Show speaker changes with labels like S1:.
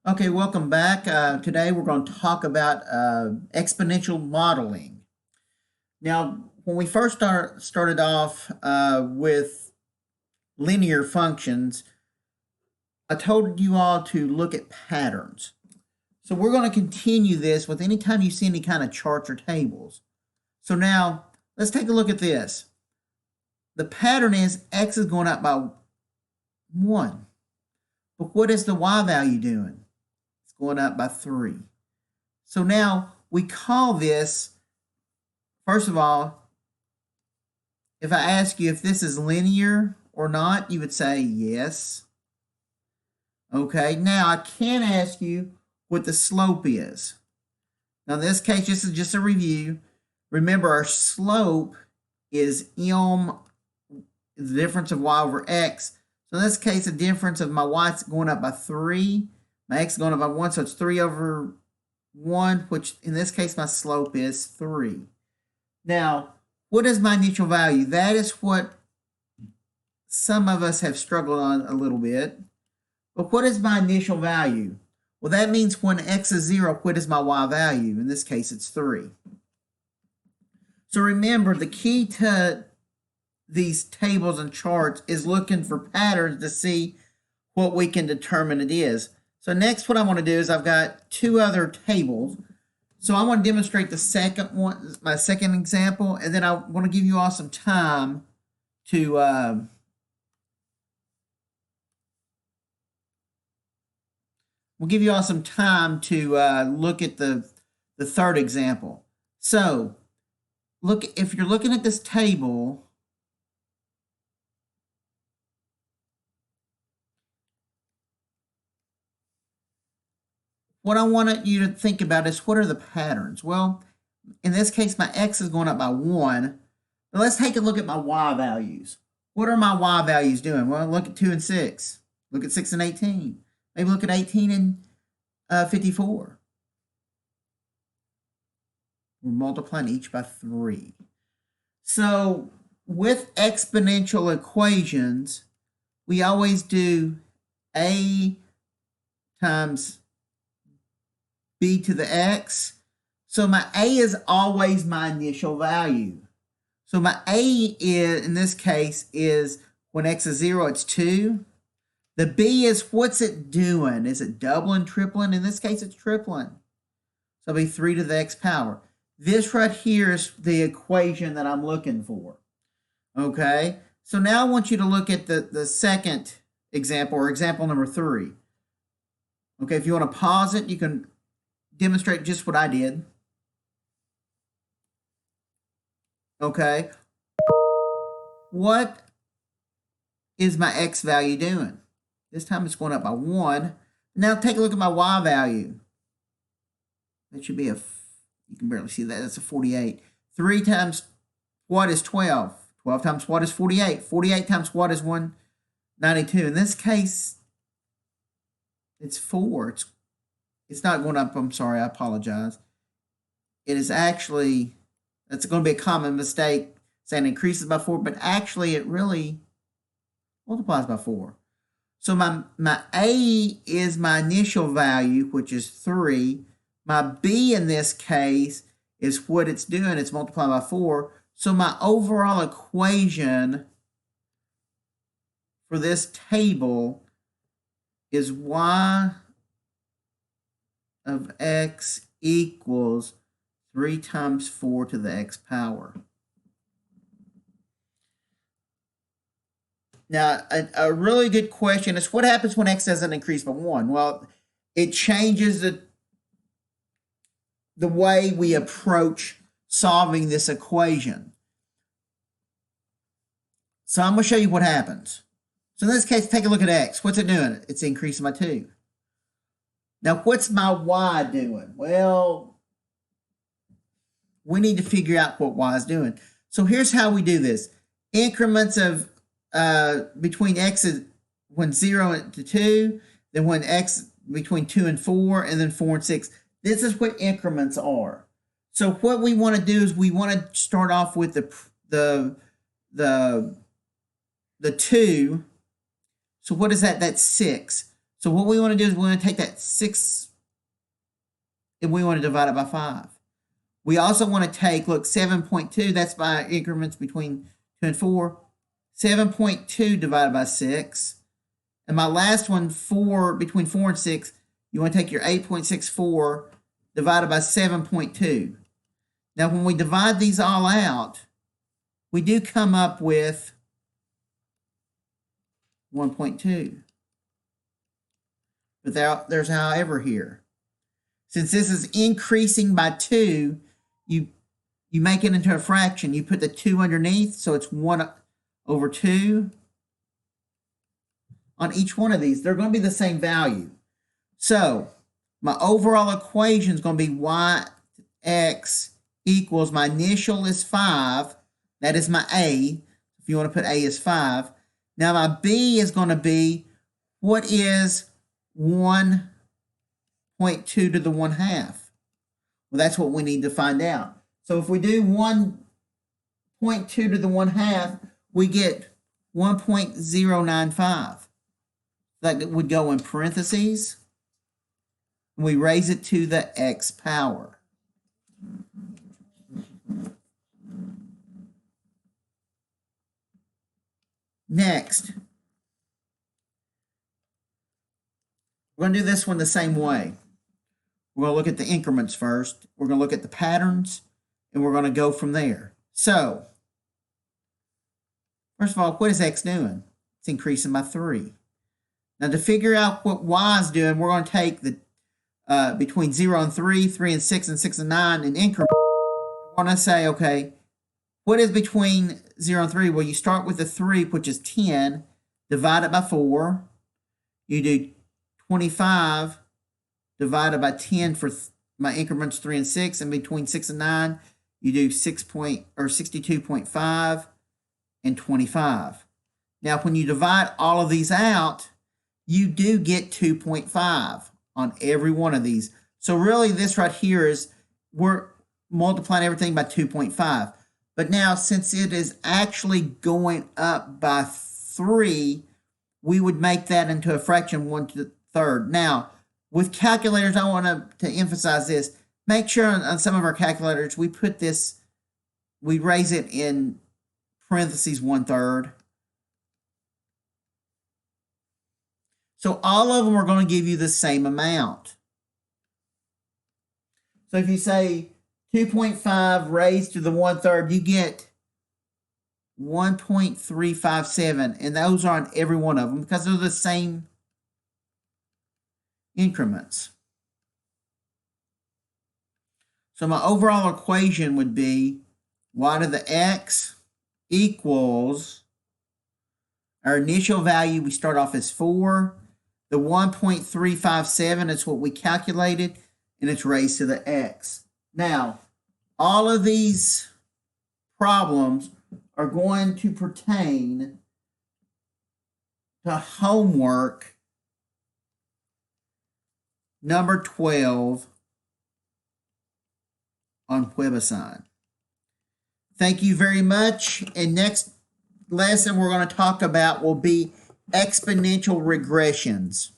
S1: Okay, welcome back. Today we're going to talk about exponential modeling. Now, when we first started off with linear functions, I told you all to look at patterns. So we're going to continue this with any time you see any kind of charts or tables. So now, let's take a look at this. The pattern is x is going up by 1. But what is the y value doing? Going up by 3. So now we call this, first of all, if I ask you if this is linear or not, you would say yes. Okay, now I can ask you what the slope is. Now in this case, this is just a review. Remember, our slope is m, the difference of y over x. So in this case, the difference of my y is going up by 3. My x is going up by 1, so it's 3 over 1, which in this case my slope is 3. Now, what is my initial value? That is what some of us have struggled on a little bit. But what is my initial value? Well, that means when x is 0, what is my y value? In this case, it's 3. So remember, the key to these tables and charts is looking for patterns to see what we can determine it is. So next what I want to do is I've got two other tables. So I want to demonstrate the second one, my second example, and then I want to give you all some time to look at the third example. So look, if you're looking at this table, what I want you to think about is what are the patterns? Well, in this case, my x is going up by 1. But let's take a look at my y values. What are my y values doing? Well, look at 2 and 6. Look at 6 and 18. Maybe look at 18 and 54. We're multiplying each by 3. So with exponential equations, we always do a times b to the x. So my a is always my initial value. So my a is, in this case, is when x is 0, it's 2. The b is what's it doing? Is it doubling, tripling? In this case, it's tripling. So it'll be 3 to the x power. This right here is the equation that I'm looking for. Okay? So now I want you to look at the second example, or example number 3. Okay, if you want to pause it, you can demonstrate just what I did. Okay. What is my x value doing? This time it's going up by 1. Now take a look at my y value. That should be you can barely see that. That's a 48. 3 times what is 12? 12 times what is 48? 48 times what is 192? In this case, it's 4. It's not going up. I'm sorry. I apologize. It is actually, that's going to be a common mistake saying it increases by 4, but actually it really multiplies by 4. So my A is my initial value, which is 3. My B in this case is what it's doing. It's multiplying by 4. So my overall equation for this table is y of x equals 3 times 4 to the x power. Now, a really good question is what happens when x doesn't increase by 1? Well, it changes the way we approach solving this equation. So I'm going to show you what happens. So in this case, take a look at x. What's it doing? It's increasing by 2. Now, what's my y doing? Well, we need to figure out what y is doing. So here's how we do this. Increments of between x is when 0 to 2, then when x between 2 and 4, and then 4 and 6. This is what increments are. So what we want to do is we want to start off with the 2. So what is that? That's 6. So what we want to do is we want to take that 6 and we want to divide it by 5. We also want to take, look, 7.2, that's by increments between 2 and 4. 7.2 divided by 6. And my last one, 4, between 4 and 6, you want to take your 8.64 divided by 7.2. Now, when we divide these all out, we do come up with 1.2. But there's however here. Since this is increasing by 2, you make it into a fraction. You put the 2 underneath, so it's 1 over 2. On each one of these, they're going to be the same value. So my overall equation is going to be yx equals, my initial is 5. That is my A. If you want to put A as 5. Now my B is going to be, what is 1.2 to the 1/2? Well, that's what we need to find out. So if we do 1.2 to the 1/2, we get 1.095. That would go in parentheses. And we raise it to the x power. Next, we're going to do this one the same way. We're going to look at the increments first. We're going to look at the patterns, and we're going to go from there. So, first of all, what is x doing? It's increasing by 3. Now, to figure out what y is doing, we're going to take the between 0 and 3, 3 and 6, and 6 and 9 in increments. We're going to say, okay, what is between 0 and 3? Well, you start with the 3, which is 10, divide it by 4. You do 25 divided by 10 for my increments 3 and 6, and between 6 and 9, you do 62.5 and 25. Now, when you divide all of these out, you do get 2.5 on every one of these. So really, this right here is, we're multiplying everything by 2.5. But now, since it is actually going up by 3, we would make that into a fraction 1/3. Now, with calculators, I want to emphasize this. Make sure on some of our calculators, we put this, we raise it in parentheses 1/3. So all of them are going to give you the same amount. So if you say 2.5 raised to the 1/3, you get 1.357, and those are on every one of them because they're the same increments. So my overall equation would be y to the x equals, our initial value, we start off as 4. The 1.357 is what we calculated, and it's raised to the x. Now, all of these problems are going to pertain to homework number 12 on WebAssign. Thank you very much. And next lesson we're going to talk about will be exponential regressions.